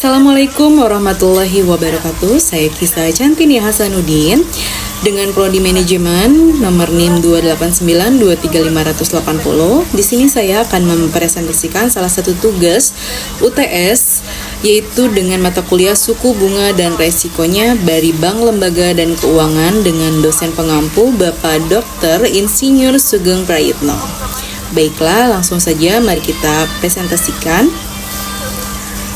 Assalamualaikum warahmatullahi wabarakatuh. Saya Kisa Chantini Hasanuddin dengan Prodi Manajemen nomor NIM 289235080. Di sini saya akan mempresentasikan salah satu tugas UTS, yaitu dengan mata kuliah suku bunga dan resikonya dari Bank Lembaga dan Keuangan dengan dosen pengampu Bapak Dr. Insinyur Sugeng Prayitno. Baiklah, langsung saja mari kita presentasikan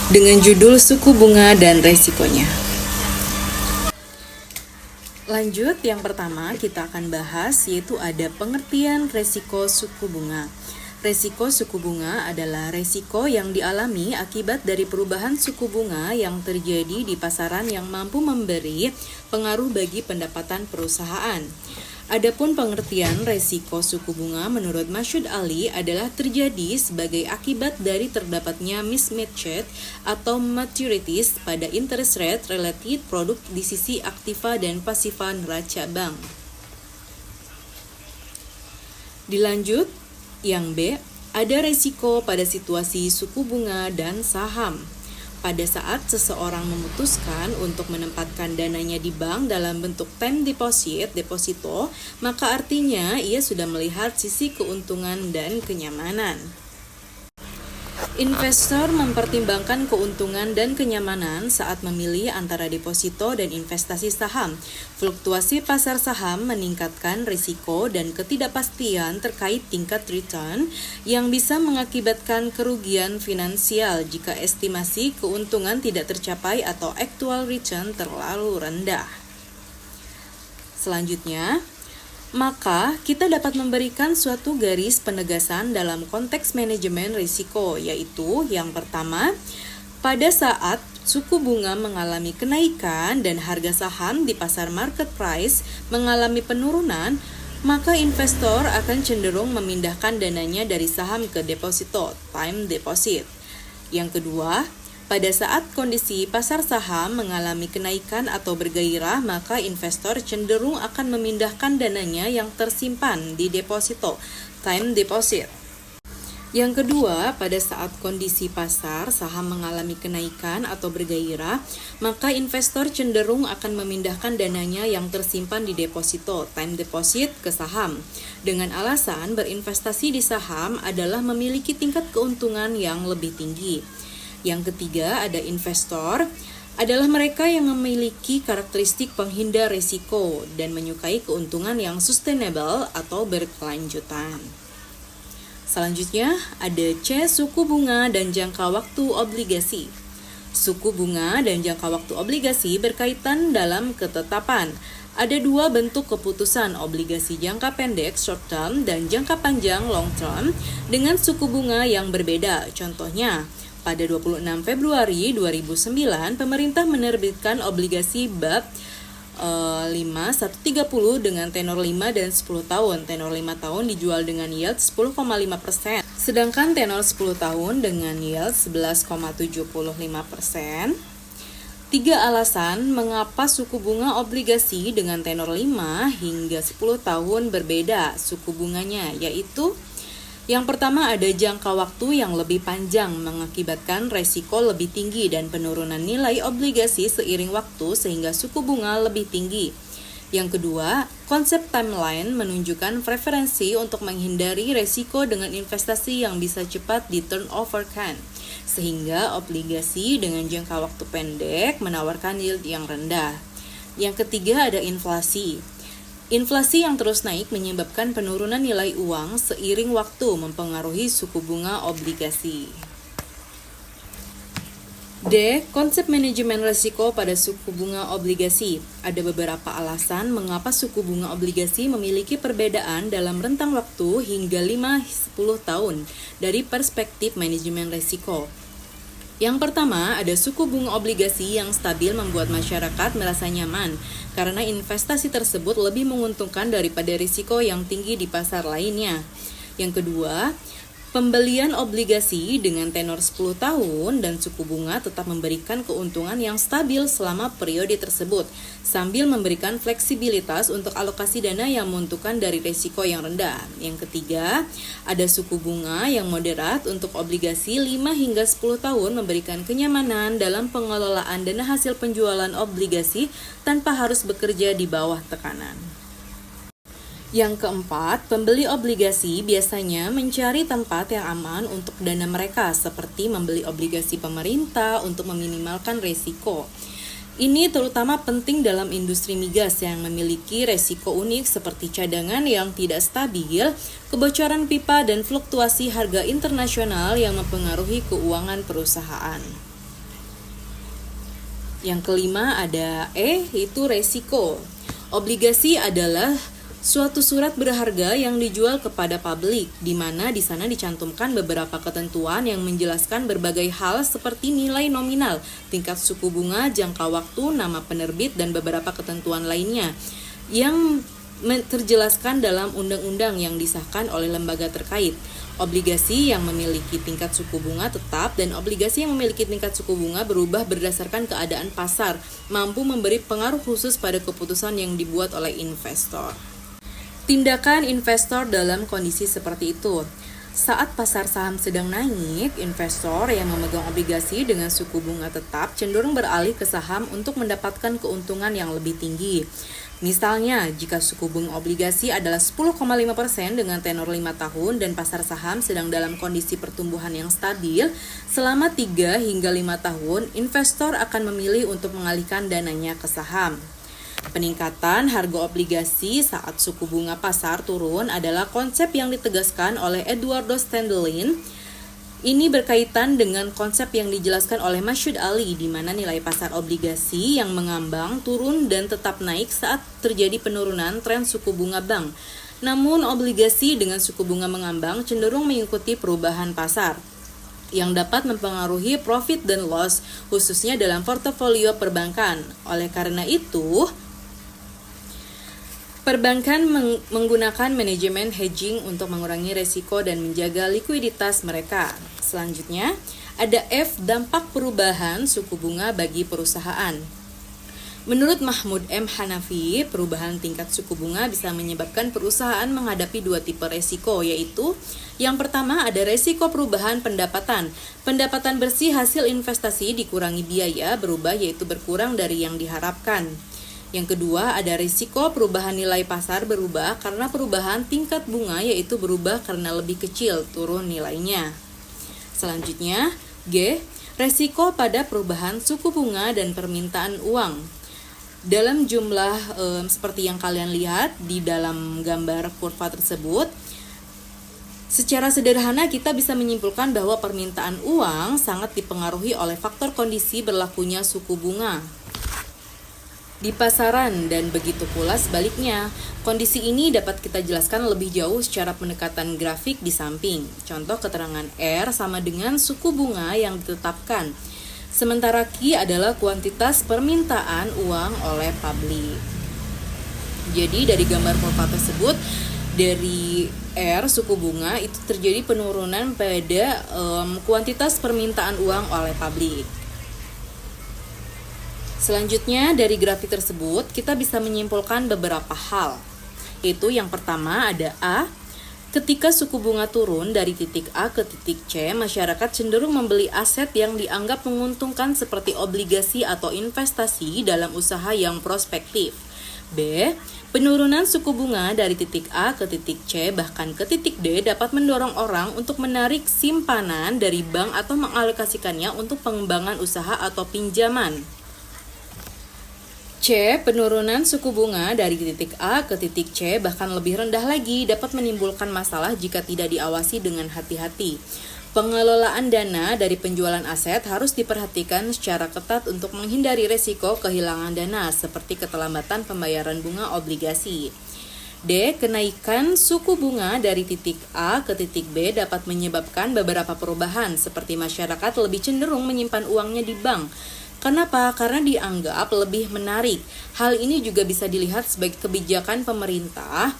dengan judul suku bunga dan resikonya. Lanjut, yang pertama kita akan bahas yaitu ada pengertian resiko suku bunga. Resiko suku bunga adalah resiko yang dialami akibat dari perubahan suku bunga yang terjadi di pasaran yang mampu memberi pengaruh bagi pendapatan perusahaan. Adapun pengertian resiko suku bunga menurut Masyud Ali adalah terjadi sebagai akibat dari terdapatnya mismatch atau maturities pada interest rate related produk di sisi aktiva dan pasiva neraca bank. Dilanjut, yang B, ada resiko pada situasi suku bunga dan saham. Pada saat seseorang memutuskan untuk menempatkan dananya di bank dalam bentuk time deposit, deposito, maka artinya ia sudah melihat sisi keuntungan dan kenyamanan. Investor mempertimbangkan keuntungan dan kenyamanan saat memilih antara deposito dan investasi saham. Fluktuasi pasar saham meningkatkan risiko dan ketidakpastian terkait tingkat return yang bisa mengakibatkan kerugian finansial jika estimasi keuntungan tidak tercapai atau actual return terlalu rendah. Selanjutnya, maka kita dapat memberikan suatu garis penegasan dalam konteks manajemen risiko, yaitu yang pertama, pada saat suku bunga mengalami kenaikan dan harga saham di pasar market price mengalami penurunan, maka investor akan cenderung memindahkan dananya dari saham ke deposito, time deposit. Yang kedua, pada saat kondisi pasar saham mengalami kenaikan atau bergairah, maka investor cenderung akan memindahkan dananya yang tersimpan di deposito, time deposit. Yang kedua, pada saat kondisi pasar saham mengalami kenaikan atau bergairah, maka investor cenderung akan memindahkan dananya yang tersimpan di deposito, time deposit, ke saham. Dengan alasan berinvestasi di saham adalah memiliki tingkat keuntungan yang lebih tinggi. Yang ketiga, ada investor, adalah mereka yang memiliki karakteristik penghindar risiko dan menyukai keuntungan yang sustainable atau berkelanjutan. Selanjutnya, ada C, suku bunga dan jangka waktu obligasi. Suku bunga dan jangka waktu obligasi berkaitan dalam ketetapan. Ada dua bentuk keputusan obligasi jangka pendek short term dan jangka panjang long term dengan suku bunga yang berbeda. Contohnya, pada 26 Februari 2009, pemerintah menerbitkan obligasi BAP 5130 dengan tenor 5 dan 10 tahun. Tenor 5 tahun dijual dengan yield 10,5%, sedangkan tenor 10 tahun dengan yield 11,75%. 3 alasan mengapa suku bunga obligasi dengan tenor 5 hingga 10 tahun berbeda suku bunganya, yaitu yang pertama, ada jangka waktu yang lebih panjang mengakibatkan resiko lebih tinggi dan penurunan nilai obligasi seiring waktu sehingga suku bunga lebih tinggi. Yang kedua, konsep timeline menunjukkan preferensi untuk menghindari resiko dengan investasi yang bisa cepat di turnoverkan, sehingga obligasi dengan jangka waktu pendek menawarkan yield yang rendah. Yang ketiga, ada inflasi. Inflasi yang terus naik menyebabkan penurunan nilai uang seiring waktu mempengaruhi suku bunga obligasi. D. Konsep manajemen risiko pada suku bunga obligasi. Ada beberapa alasan mengapa suku bunga obligasi memiliki perbedaan dalam rentang waktu hingga 5-10 tahun dari perspektif manajemen risiko. Yang pertama, ada suku bunga obligasi yang stabil membuat masyarakat merasa nyaman karena investasi tersebut lebih menguntungkan daripada risiko yang tinggi di pasar lainnya. Yang kedua, Pembelian obligasi dengan tenor 10 tahun dan suku bunga tetap memberikan keuntungan yang stabil selama periode tersebut, sambil memberikan fleksibilitas untuk alokasi dana yang menguntungkan dari risiko yang rendah. Yang ketiga, ada suku bunga yang moderat untuk obligasi 5 hingga 10 tahun memberikan kenyamanan dalam pengelolaan dana hasil penjualan obligasi tanpa harus bekerja di bawah tekanan. Yang keempat, pembeli obligasi biasanya mencari tempat yang aman untuk dana mereka, seperti membeli obligasi pemerintah untuk meminimalkan risiko. Ini terutama penting dalam industri migas yang memiliki risiko unik seperti cadangan yang tidak stabil, kebocoran pipa, dan fluktuasi harga internasional yang mempengaruhi keuangan perusahaan. Yang kelima ada yaitu risiko. Obligasi adalah suatu surat berharga yang dijual kepada publik, di mana di sana dicantumkan beberapa ketentuan yang menjelaskan berbagai hal seperti nilai nominal, tingkat suku bunga, jangka waktu, nama penerbit, dan beberapa ketentuan lainnya yang terjelaskan dalam undang-undang yang disahkan oleh lembaga terkait. Obligasi yang memiliki tingkat suku bunga tetap dan obligasi yang memiliki tingkat suku bunga berubah berdasarkan keadaan pasar, mampu memberi pengaruh khusus pada keputusan yang dibuat oleh investor. Tindakan investor dalam kondisi seperti itu. Saat pasar saham sedang naik, investor yang memegang obligasi dengan suku bunga tetap cenderung beralih ke saham untuk mendapatkan keuntungan yang lebih tinggi. Misalnya, jika suku bunga obligasi adalah 10,5% dengan tenor 5 tahun dan pasar saham sedang dalam kondisi pertumbuhan yang stabil, selama 3 hingga 5 tahun, investor akan memilih untuk mengalihkan dananya ke saham. Peningkatan harga obligasi saat suku bunga pasar turun adalah konsep yang ditegaskan oleh Eduardo Standelin. Ini berkaitan dengan konsep yang dijelaskan oleh Mashyud Ali, di mana nilai pasar obligasi yang mengambang turun dan tetap naik saat terjadi penurunan tren suku bunga bank. Namun obligasi dengan suku bunga mengambang cenderung mengikuti perubahan pasar yang dapat mempengaruhi profit dan loss, khususnya dalam portofolio perbankan. Oleh karena itu, perbankan menggunakan manajemen hedging untuk mengurangi risiko dan menjaga likuiditas mereka. Selanjutnya, ada F, dampak perubahan suku bunga bagi perusahaan. Menurut Mahmud M. Hanafi, perubahan tingkat suku bunga bisa menyebabkan perusahaan menghadapi 2 tipe risiko, yaitu yang pertama ada risiko perubahan pendapatan. Pendapatan bersih hasil investasi dikurangi biaya berubah, yaitu berkurang dari yang diharapkan. Yang kedua, ada risiko perubahan nilai pasar berubah karena perubahan tingkat bunga, yaitu berubah karena lebih kecil, turun nilainya. Selanjutnya, G, risiko pada perubahan suku bunga dan permintaan uang. Dalam jumlah seperti yang kalian lihat di dalam gambar kurva tersebut, secara sederhana kita bisa menyimpulkan bahwa permintaan uang sangat dipengaruhi oleh faktor kondisi berlakunya suku bunga di pasaran, dan begitu pula sebaliknya. Kondisi ini dapat kita jelaskan lebih jauh secara pendekatan grafik di samping. Contoh keterangan R sama dengan suku bunga yang ditetapkan, sementara Q adalah kuantitas permintaan uang oleh publik. Jadi dari gambar kurva tersebut, dari R suku bunga itu terjadi penurunan pada kuantitas permintaan uang oleh publik. Selanjutnya, dari grafik tersebut, kita bisa menyimpulkan beberapa hal. Yaitu yang pertama ada A. Ketika suku bunga turun dari titik A ke titik C, masyarakat cenderung membeli aset yang dianggap menguntungkan seperti obligasi atau investasi dalam usaha yang prospektif. B. Penurunan suku bunga dari titik A ke titik C bahkan ke titik D dapat mendorong orang untuk menarik simpanan dari bank atau mengalokasikannya untuk pengembangan usaha atau pinjaman. C. Penurunan suku bunga dari titik A ke titik C bahkan lebih rendah lagi dapat menimbulkan masalah jika tidak diawasi dengan hati-hati. Pengelolaan dana dari penjualan aset harus diperhatikan secara ketat untuk menghindari risiko kehilangan dana seperti keterlambatan pembayaran bunga obligasi. D. Kenaikan suku bunga dari titik A ke titik B dapat menyebabkan beberapa perubahan seperti masyarakat lebih cenderung menyimpan uangnya di bank. Kenapa? Karena dianggap lebih menarik. Hal ini juga bisa dilihat sebagai kebijakan pemerintah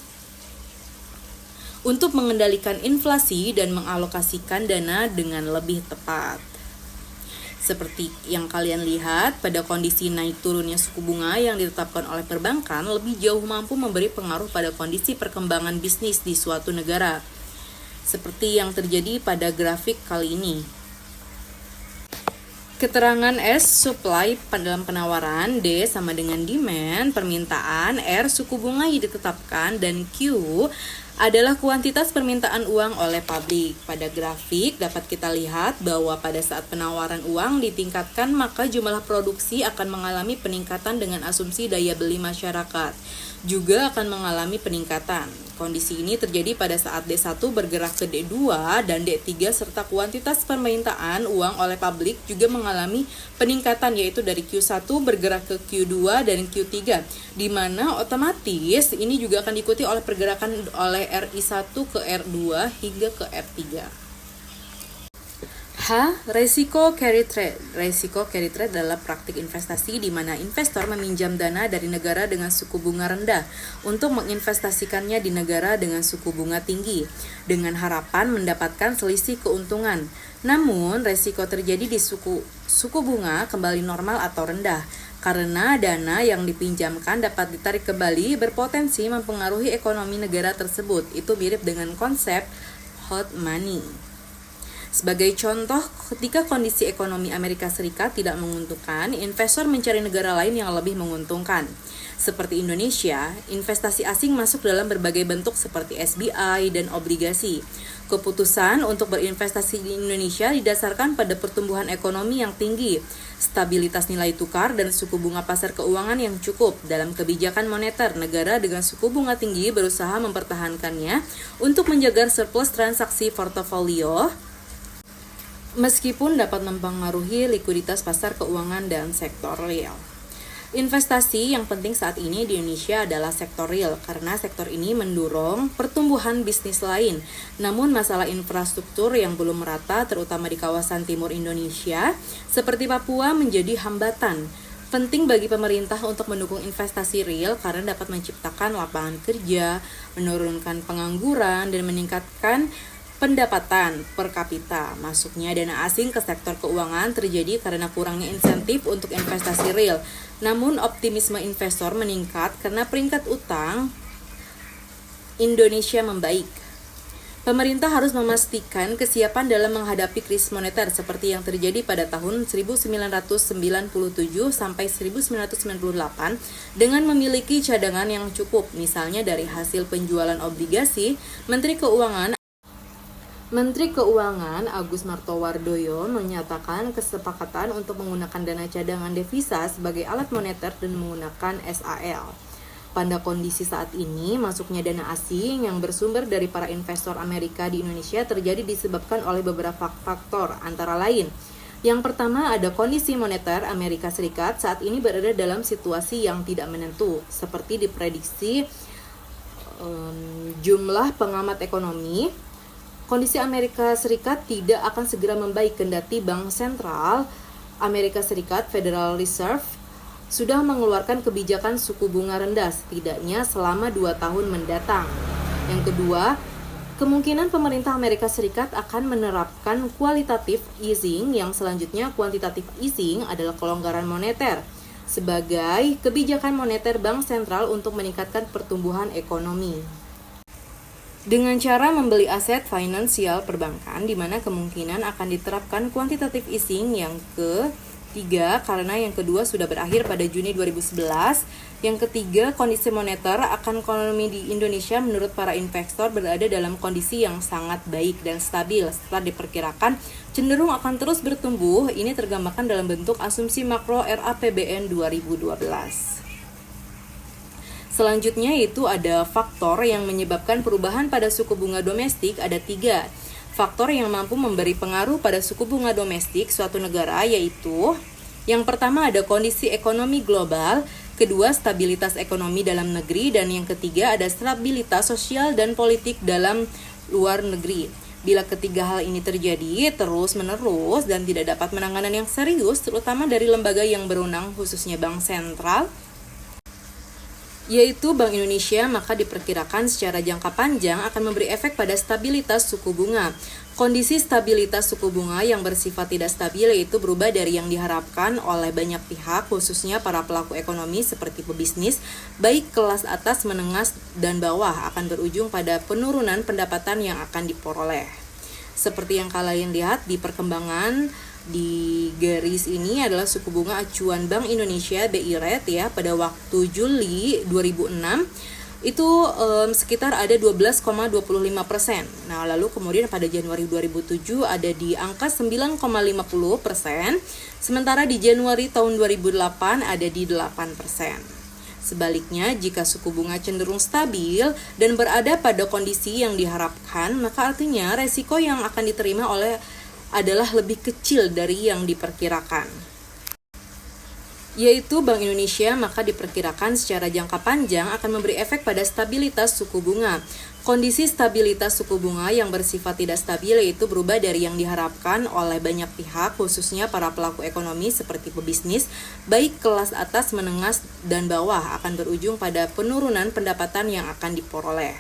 untuk mengendalikan inflasi dan mengalokasikan dana dengan lebih tepat. Seperti yang kalian lihat, pada kondisi naik turunnya suku bunga yang ditetapkan oleh perbankan lebih jauh mampu memberi pengaruh pada kondisi perkembangan bisnis di suatu negara. Seperti yang terjadi pada grafik kali ini. Keterangan S, supply dalam penawaran, D sama dengan demand, permintaan, R suku bunga yang ditetapkan, dan Q adalah kuantitas permintaan uang oleh publik. Pada grafik dapat kita lihat bahwa pada saat penawaran uang ditingkatkan, maka jumlah produksi akan mengalami peningkatan dengan asumsi daya beli masyarakat juga akan mengalami peningkatan. Kondisi ini terjadi pada saat D1 bergerak ke D2 dan D3 serta kuantitas permintaan uang oleh publik juga mengalami peningkatan, yaitu dari Q1 bergerak ke Q2 dan Q3, di mana otomatis ini juga akan diikuti oleh pergerakan oleh RI1 ke R2 hingga ke R3. H. Resiko carry trade. Resiko carry trade adalah praktik investasi di mana investor meminjam dana dari negara dengan suku bunga rendah untuk menginvestasikannya di negara dengan suku bunga tinggi dengan harapan mendapatkan selisih keuntungan. Namun, resiko terjadi di suku bunga kembali normal atau rendah karena dana yang dipinjamkan dapat ditarik kembali berpotensi mempengaruhi ekonomi negara tersebut. Itu mirip dengan konsep hot money. Sebagai contoh, ketika kondisi ekonomi Amerika Serikat tidak menguntungkan, investor mencari negara lain yang lebih menguntungkan. Seperti Indonesia, investasi asing masuk dalam berbagai bentuk seperti SBI dan obligasi. Keputusan untuk berinvestasi di Indonesia didasarkan pada pertumbuhan ekonomi yang tinggi, stabilitas nilai tukar, dan suku bunga pasar keuangan yang cukup. Dalam kebijakan moneter, negara dengan suku bunga tinggi berusaha mempertahankannya untuk menjaga surplus transaksi portofolio, meskipun dapat mempengaruhi likuiditas pasar keuangan dan sektor real. Investasi yang penting saat ini di Indonesia adalah sektor real karena sektor ini mendorong pertumbuhan bisnis lain. Namun masalah infrastruktur yang belum merata terutama di kawasan timur Indonesia seperti Papua menjadi hambatan. Penting bagi pemerintah untuk mendukung investasi real karena dapat menciptakan lapangan kerja, menurunkan pengangguran, dan meningkatkan pendapatan per kapita. Masuknya dana asing ke sektor keuangan terjadi karena kurangnya insentif untuk investasi real. Namun optimisme investor meningkat karena peringkat utang Indonesia membaik. Pemerintah harus memastikan kesiapan dalam menghadapi krisis moneter seperti yang terjadi pada tahun 1997 sampai 1998 dengan memiliki cadangan yang cukup, misalnya dari hasil penjualan obligasi. Menteri Keuangan Agus Martowardoyo menyatakan kesepakatan untuk menggunakan dana cadangan devisa sebagai alat moneter dan menggunakan SAL. Pada kondisi saat ini, masuknya dana asing yang bersumber dari para investor Amerika di Indonesia terjadi disebabkan oleh beberapa faktor, antara lain. Yang pertama, ada kondisi moneter Amerika Serikat saat ini berada dalam situasi yang tidak menentu, seperti diprediksi jumlah pengamat ekonomi. Kondisi Amerika Serikat tidak akan segera membaik kendati Bank Sentral Amerika Serikat Federal Reserve sudah mengeluarkan kebijakan suku bunga rendah setidaknya selama 2 tahun mendatang. Yang kedua, kemungkinan pemerintah Amerika Serikat akan menerapkan qualitative easing, yang selanjutnya quantitative easing adalah kelonggaran moneter sebagai kebijakan moneter bank sentral untuk meningkatkan pertumbuhan ekonomi. Dengan cara membeli aset finansial perbankan, di mana kemungkinan akan diterapkan quantitative easing yang ketiga, karena yang kedua sudah berakhir pada Juni 2011. Yang ketiga, kondisi moneter akan ekonomi di Indonesia menurut para investor berada dalam kondisi yang sangat baik dan stabil, setelah diperkirakan cenderung akan terus bertumbuh. Ini tergambarkan dalam bentuk asumsi makro RAPBN 2012. Selanjutnya itu ada faktor yang menyebabkan perubahan pada suku bunga domestik. Ada 3 faktor yang mampu memberi pengaruh pada suku bunga domestik suatu negara, yaitu yang pertama ada kondisi ekonomi global, kedua stabilitas ekonomi dalam negeri, dan yang ketiga ada stabilitas sosial dan politik dalam luar negeri. Bila ketiga hal ini terjadi terus-menerus dan tidak dapat penanganan yang serius, terutama dari lembaga yang berwenang khususnya Bank Sentral, yaitu Bank Indonesia, maka diperkirakan secara jangka panjang akan memberi efek pada stabilitas suku bunga. Kondisi stabilitas suku bunga yang bersifat tidak stabil yaitu berubah dari yang diharapkan oleh banyak pihak, khususnya para pelaku ekonomi seperti pebisnis, baik kelas atas, menengah, dan bawah, akan berujung pada penurunan pendapatan yang akan diperoleh. Seperti yang kalian lihat di perkembangan di garis ini adalah suku bunga acuan Bank Indonesia BI Rate ya pada waktu Juli 2006 itu sekitar ada 12,25%. Nah, lalu kemudian pada Januari 2007 ada di angka 9,50%, sementara di Januari tahun 2008 ada di 8%. Sebaliknya, jika suku bunga cenderung stabil dan berada pada kondisi yang diharapkan, maka artinya resiko yang akan diterima adalah lebih kecil dari yang diperkirakan. Yaitu Bank Indonesia, maka diperkirakan secara jangka panjang akan memberi efek pada stabilitas suku bunga. Kondisi stabilitas suku bunga yang bersifat tidak stabil yaitu berubah dari yang diharapkan oleh banyak pihak, khususnya para pelaku ekonomi seperti pebisnis, baik kelas atas, menengah, dan bawah, akan berujung pada penurunan pendapatan yang akan diperoleh.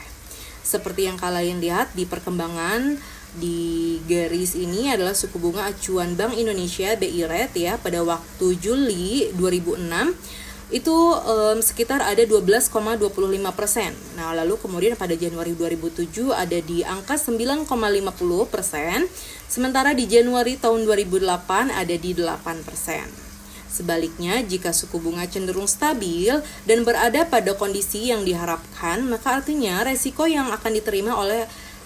Seperti yang kalian lihat di perkembangan di garis ini adalah suku bunga acuan Bank Indonesia BI Rate ya pada waktu Juli 2006 itu sekitar ada 12,25%. Nah, lalu kemudian pada Januari 2007 ada di angka 9,50%, sementara di Januari tahun 2008 ada di 8%. Sebaliknya, jika suku bunga cenderung stabil dan berada pada kondisi yang diharapkan, maka artinya resiko yang akan diterima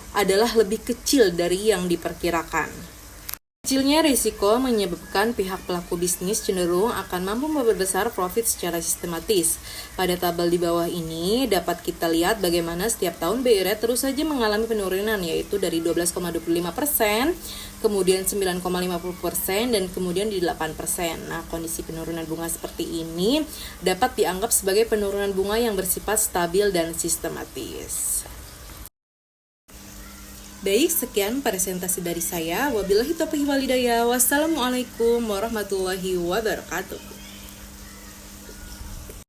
adalah lebih kecil dari yang diperkirakan. Kecilnya risiko menyebabkan pihak pelaku bisnis cenderung akan mampu memperbesar profit secara sistematis. Pada tabel di bawah ini dapat kita lihat bagaimana setiap tahun BI Rate terus saja mengalami penurunan, yaitu dari 12,25%, kemudian 9,50%, dan kemudian di 8%. Nah, kondisi penurunan bunga seperti ini dapat dianggap sebagai penurunan bunga yang bersifat stabil dan sistematis. Baik, sekian presentasi dari saya. Wabillahi taufiq wal hidayah. Wassalamualaikum warahmatullahi wabarakatuh.